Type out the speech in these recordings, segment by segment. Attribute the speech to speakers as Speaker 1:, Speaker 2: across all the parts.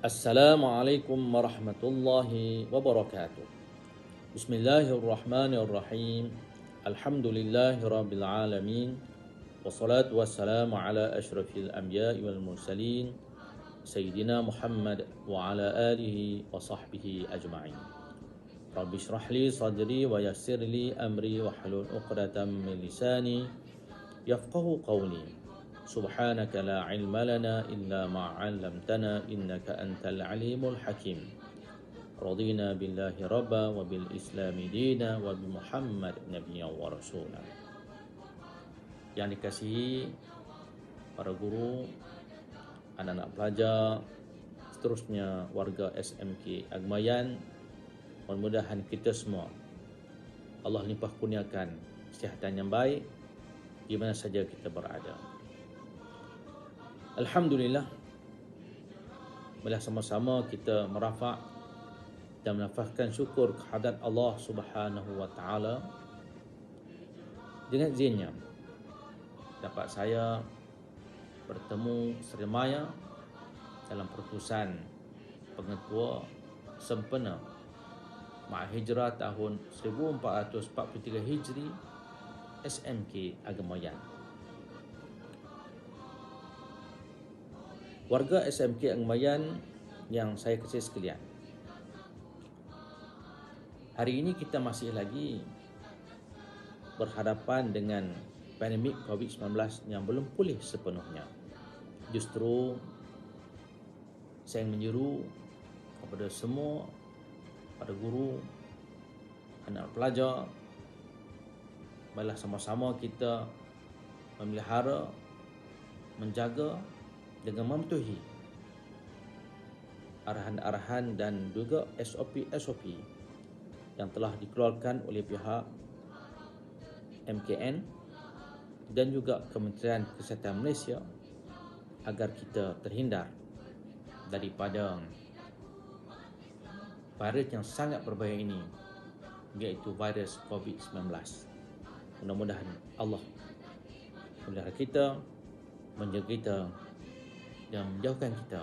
Speaker 1: Assalamualaikum warahmatullahi wabarakatuh. Bismillahirrahmanirrahim. Alhamdulillahi rabbil alamin. Wassalatu wassalamu ala asyrafil anbiya'i wal mursalin Sayyidina Muhammad wa ala alihi wa sahbihi ajma'in. Rabbi shrah li sadri wa yassir li amri wa hlul 'uqdatam min lisani yafqahu qawli. Subhanaka la ilma lana illa ma 'allamtana innaka antal alimul hakim. Radina billahi rabba wa bil islami dina wa bi Muhammad nabiyya wa rasula. Yang dikasihi para guru, anak-anak pelajar, seterusnya warga SMK Agamayan, mudah-mudahan kita semua Allah limpah kurniakan kesihatan yang baik di mana saja kita berada. Alhamdulillah, marilah sama-sama kita merafak dan menafahkan syukur kehadrat Allah Subhanahu wa taala dengan izinnya dapat saya bertemu seremaya dalam pertusan pengetua sempena Ma'had Hijrah tahun 1443 Hijri SMK Agamayan. Warga SMK Agamayan yang saya kasih sekalian, hari ini kita masih lagi berhadapan dengan pandemik COVID-19 yang belum pulih sepenuhnya. Justru saya menyeru kepada semua, pada guru, anak pelajar, marilah sama-sama kita memelihara, menjaga dengan mematuhi arahan-arahan dan juga SOP-SOP yang telah dikeluarkan oleh pihak MKN dan juga Kementerian Kesihatan Malaysia agar kita terhindar daripada virus yang sangat berbahaya ini, iaitu virus COVID-19. Mudah-mudahan Allah memelihara kita, menjaga kita dan menjauhkan kita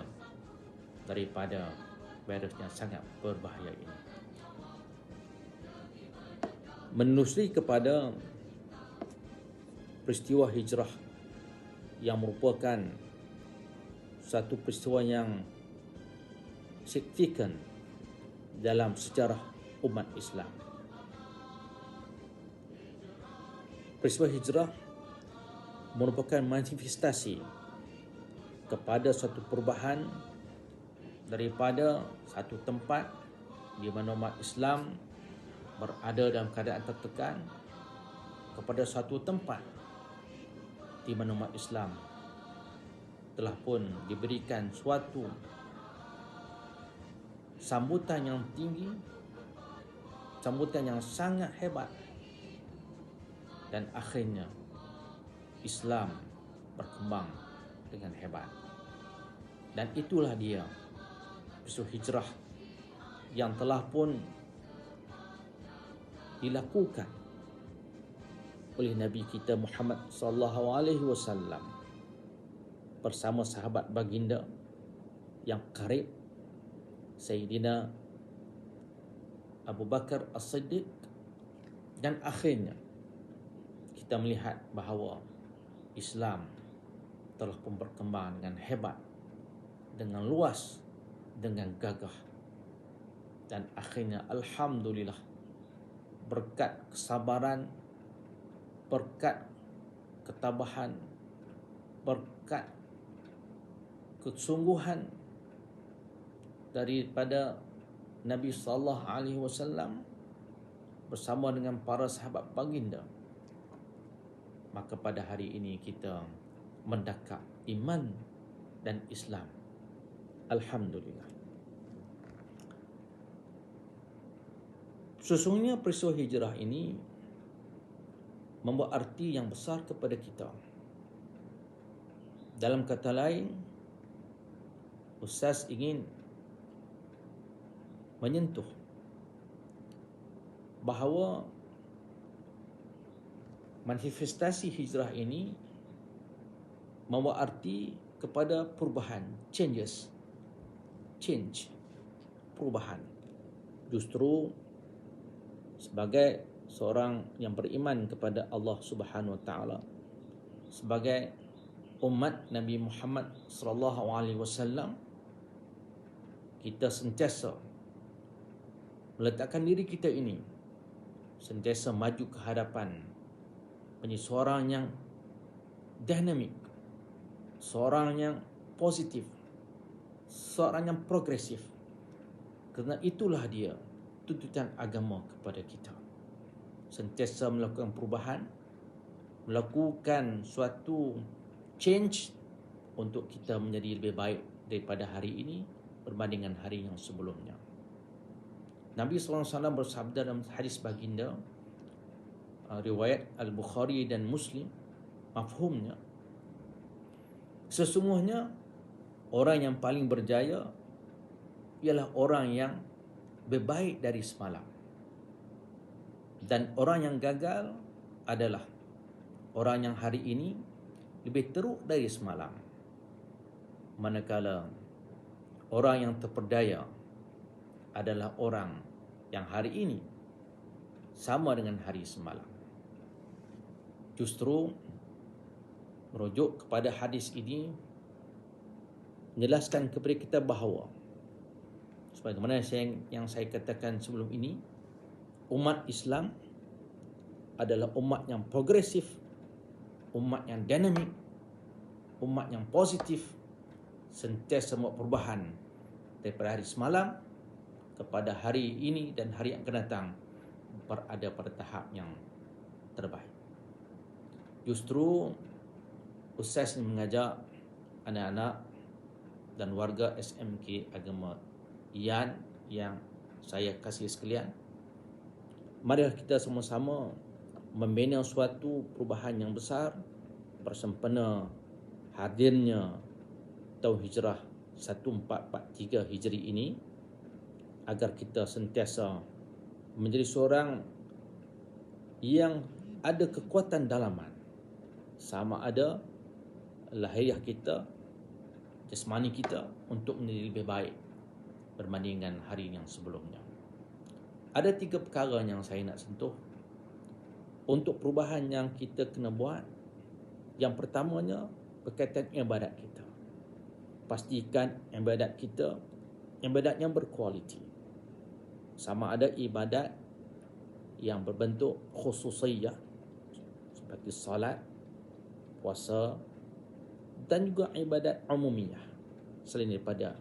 Speaker 1: daripada virus yang sangat berbahaya ini. Menelusuri kepada peristiwa hijrah yang merupakan satu peristiwa yang signifikan dalam sejarah umat Islam. Peristiwa hijrah merupakan manifestasi kepada satu perubahan daripada satu tempat di mana umat Islam berada dalam keadaan tertekan kepada satu tempat di mana umat Islam telah pun diberikan suatu sambutan yang tinggi, sambutan yang sangat hebat, dan akhirnya Islam berkembang dengan hebat. Dan itulah dia peristiwa hijrah yang telah pun dilakukan oleh Nabi kita Muhammad sallallahu alaihi wasallam bersama sahabat baginda yang karib, Sayyidina Abu Bakar As-Siddiq, dan akhirnya kita melihat bahawa Islam telah pun berkembang dengan hebat, dengan luas, dengan gagah, dan akhirnya alhamdulillah berkat kesabaran, berkat ketabahan, berkat kesungguhan daripada Nabi sallallahu alaihi wasallam bersama dengan para sahabat baginda, maka pada hari ini kita mendakap iman dan Islam. Alhamdulillah. Sesungguhnya peristiwa hijrah ini membawa arti yang besar kepada kita. Dalam kata lain, Ustaz ingin menyentuh bahawa manifestasi hijrah ini membawa arti kepada perubahan, changes change, perubahan. Justru sebagai seorang yang beriman kepada Allah Subhanahu wa taala, sebagai umat Nabi Muhammad sallallahu alaihi wasallam, kita sentiasa meletakkan diri kita ini sentiasa maju ke hadapan, menjadi seorang yang dinamik, seorang yang positif, seorang yang progresif. Kerana itulah dia tuntutan agama kepada kita. Sentiasa melakukan perubahan, melakukan suatu change untuk kita menjadi lebih baik daripada hari ini berbandingkan hari yang sebelumnya. Nabi SAW bersabda dalam hadis baginda, riwayat Al-Bukhari dan Muslim, mafhumnya, sesungguhnya orang yang paling berjaya ialah orang yang berbaik dari semalam, dan orang yang gagal adalah orang yang hari ini lebih teruk dari semalam. Manakala orang yang terperdaya adalah orang yang hari ini sama dengan hari semalam. Justru merujuk kepada hadis ini menjelaskan kepada kita bahawa sebagaimana yang saya katakan sebelum ini, umat Islam adalah umat yang progresif, umat yang dinamik, umat yang positif, sentiasa membuat perubahan daripada hari semalam kepada hari ini dan hari yang akan datang, berada pada tahap yang terbaik. Justru Ustaz ini mengajak anak-anak dan warga SMK Agama Yan yang saya kasih sekalian, mari kita sama-sama membina suatu perubahan yang besar bersempena hadirnya tahun Hijrah 1443 Hijri ini, agar kita sentiasa menjadi seorang yang ada kekuatan dalaman, sama ada lahiriah kita, jasmani kita, untuk menjadi lebih baik berbandingkan hari yang sebelumnya. Ada 3 perkara yang saya nak sentuh untuk perubahan yang kita kena buat. Yang pertamanya berkaitan ibadat kita. Pastikan ibadat kita ibadat yang berkualiti. Sama ada ibadat yang berbentuk khususiyah seperti salat, puasa, dan juga ibadat umumiyah selain daripada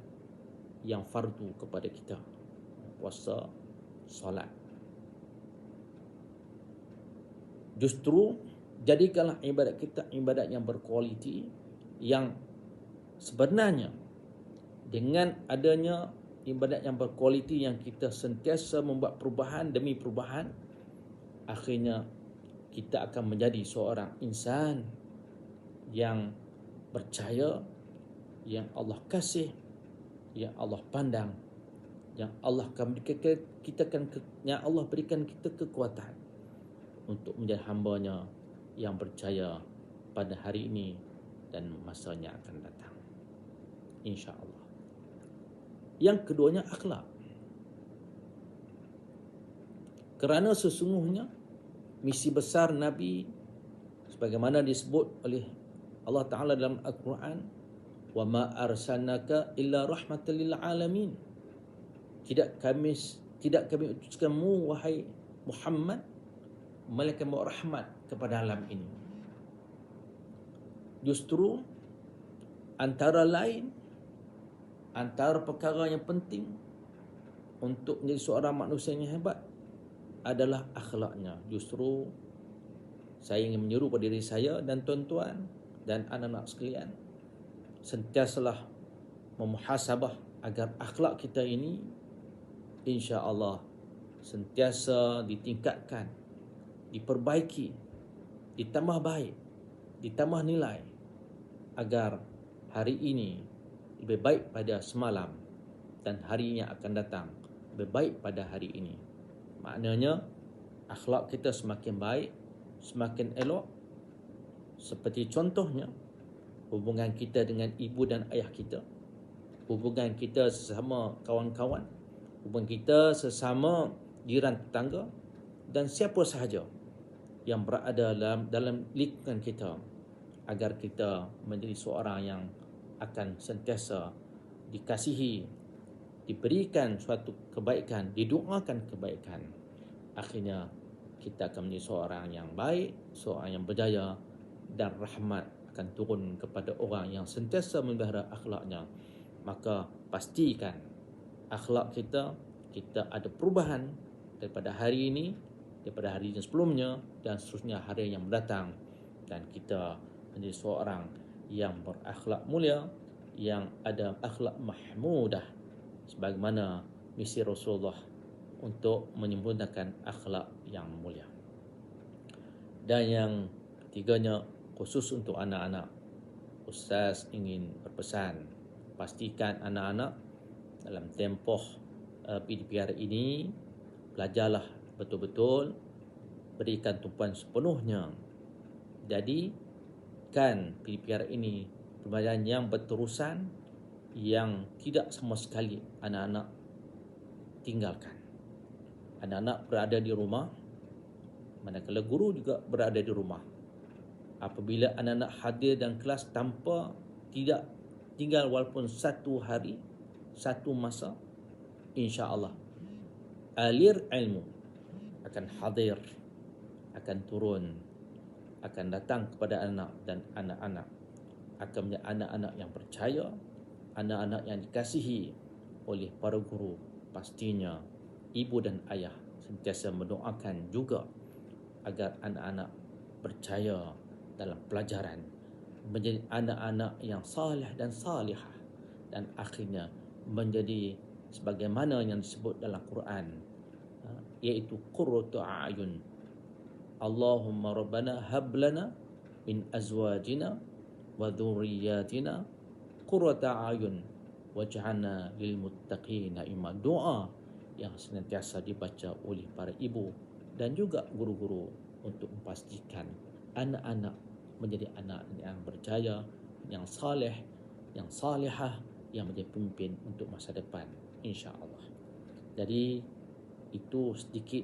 Speaker 1: yang fardu kepada kita, puasa, salat. Justru jadikanlah ibadat kita ibadat yang berkualiti, yang sebenarnya dengan adanya ibadat yang berkualiti yang kita sentiasa membuat perubahan demi perubahan, akhirnya kita akan menjadi seorang insan yang percaya, yang Allah kasih, yang Allah pandang, yang Allah akan berikan kita kekuatan untuk menjadi hamba-Nya yang percaya pada hari ini dan masanya akan datang, insya-Allah. Yang keduanya akhlak. Kerana sesungguhnya misi besar Nabi sebagaimana disebut oleh Allah Ta'ala dalam Al-Quran, wa ma arsalnaka illa rahmatan lil alamin. Tidak kami utuskanmu wahai Muhammad melainkan membawa rahmat kepada alam ini. Justru antara perkara yang penting untuk menjadi seorang manusia yang hebat adalah akhlaknya. Justru saya ingin menyuruh pada diri saya dan tuan-tuan dan anak-anak sekalian, sentiasalah memuhasabah agar akhlak kita ini insya-Allah sentiasa ditingkatkan, diperbaiki, ditambah baik, ditambah nilai, agar hari ini lebih baik pada semalam dan hari yang akan datang lebih baik pada hari ini. Maknanya akhlak kita semakin baik, semakin elok. Seperti contohnya hubungan kita dengan ibu dan ayah kita, hubungan kita sesama kawan-kawan, hubungan kita sesama jiran tetangga dan siapa sahaja yang berada dalam lingkungan kita, agar kita menjadi seorang yang akan sentiasa dikasihi, diberikan suatu kebaikan, didoakan kebaikan. Akhirnya kita akan menjadi seorang yang baik, seorang yang berjaya, dan rahmat akan turun kepada orang yang sentiasa memelihara akhlaknya. Maka pastikan akhlak kita ada perubahan daripada hari ini, daripada hari yang sebelumnya, dan seterusnya hari yang mendatang. Dan kita menjadi seorang yang berakhlak mulia, yang ada akhlak mahmudah, sebagaimana misi Rasulullah untuk menyempurnakan akhlak yang mulia. Dan yang ketiganya, khusus untuk anak-anak, Ustaz ingin berpesan, pastikan anak-anak dalam tempoh PDPR ini belajarlah betul-betul, berikan tumpuan sepenuhnya. Jadi kan PDPR ini pembelajaran yang berterusan, yang tidak sama sekali anak-anak tinggalkan. Anak-anak berada di rumah, manakala guru juga berada di rumah. Apabila anak-anak hadir dalam kelas tanpa tidak tinggal walaupun satu hari, satu masa, insya-Allah alir ilmu akan hadir, akan turun, akan datang kepada anak, dan anak-anak akan menjadi anak-anak yang percaya, anak-anak yang dikasihi oleh para guru. Pastinya ibu dan ayah sentiasa mendoakan juga agar anak-anak percaya dalam pelajaran, menjadi anak-anak yang salih dan salihah, dan akhirnya menjadi sebagaimana yang disebut dalam Quran, iaitu qurratu a'yun. Allahumma rabbana hab lana min azwajina wa dhurriyyatina qurrata a'yun waj'alna lil muttaqina imama. Doa yang senantiasa dibaca oleh para ibu dan juga guru-guru untuk memastikan anak-anak menjadi anak yang berjaya, yang saleh, yang salihah, yang menjadi pemimpin untuk masa depan, insya-Allah. Jadi itu sedikit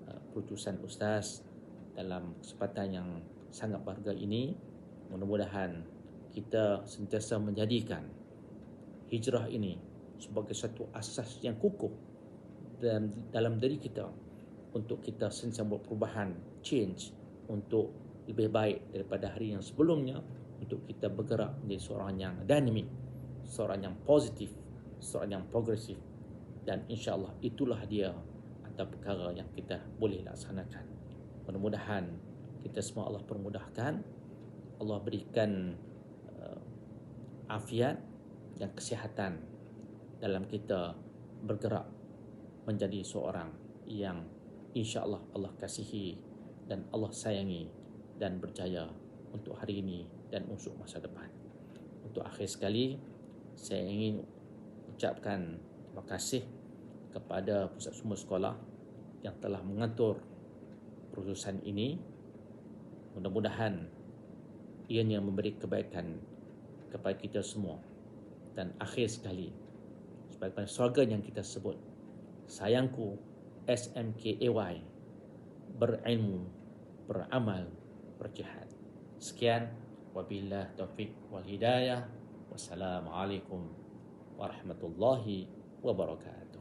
Speaker 1: keputusan Ustaz dalam kesempatan yang sangat berharga ini. Mudah-mudahan kita sentiasa menjadikan hijrah ini sebagai satu asas yang kukuh dalam diri kita, untuk kita sentiasa buat perubahan, change, untuk lebih baik daripada hari yang sebelumnya, untuk kita bergerak menjadi seorang yang dinamik, seorang yang positif, seorang yang progresif. Dan insya-Allah itulah dia antara perkara yang kita boleh laksanakan. Mudah-mudahan kita semua Allah permudahkan, Allah berikan afiat dan kesihatan dalam kita bergerak menjadi seorang yang insya-Allah Allah kasihi dan Allah sayangi dan berjaya untuk hari ini dan untuk masa depan. Untuk akhir sekali, saya ingin ucapkan terima kasih kepada Pusat Sumber Sekolah yang telah mengatur perutusan ini. Mudah-mudahan ianya memberi kebaikan kepada kita semua. Dan akhir sekali, sebagaimana slogan yang kita sebut, sayangku SMKAY, berilmu, beramal, berjihad. Sekian, wabillahi taufiq wal hidayah. Wassalamualaikum warahmatullahi wabarakatuh.